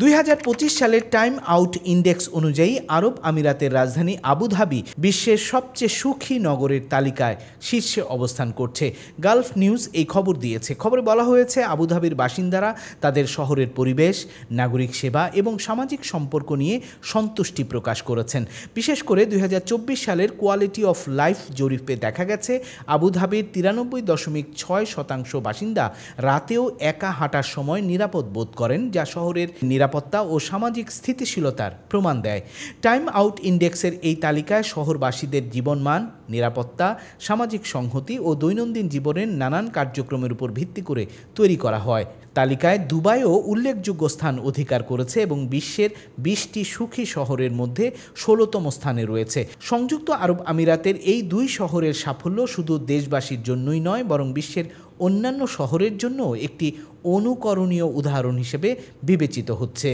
2025 সালের time out index অনুযায়ী আরব আমিরাতের রাজধানী আবুধাবি বিশ্বের সবচেয়ে সুখী নগরের তালিকায় শীর্ষে অবস্থান করছে। গালফ নিউজ এই খবর দিয়েছে। খবরে বলা হয়েছে, আবুধাবির বাসিন্দারা তাদের শহরের পরিবেশ, নাগরিক সেবা এবং সামাজিক সম্পর্ক নিয়ে সন্তুষ্টি প্রকাশ করেছেন। বিশেষ করে 2024 সালের কোয়ালিটি অফ লাইফ জরিপে দেখা গেছে, আবুধাবির 93.6% বাসিন্দা রাতেও একা হাঁটার সময় নিরাপদ বোধ করেন, যা শহরের নিরাপত্তা ও সামাজিক স্থিতিশীলতার প্রমাণ দেয়। টাইম আউট ইন্ডেক্সের এই তালিকায় শহরবাসীদের জীবনমান, নিরাপত্তা, সামাজিক সংহতি ও দৈনন্দিন জীবনের নানান কার্যক্রমের উপর ভিত্তি করে তৈরি করা হয়। তালিকায় দুবাইও উল্লেখযোগ্য স্থান অধিকার করেছে এবং বিশ্বের 20টি সুখী শহরের মধ্যে 16তম স্থানে রয়েছে। সংযুক্ত আরব আমিরাতের এই দুই শহরের সাফল্য শুধু দেশবাসীর জন্যই নয়, বরং বিশ্বের অন্যান্য শহরের জন্য একটি অনুকরণীয় উদাহরণ হিসেবে বিবেচিত হচ্ছে।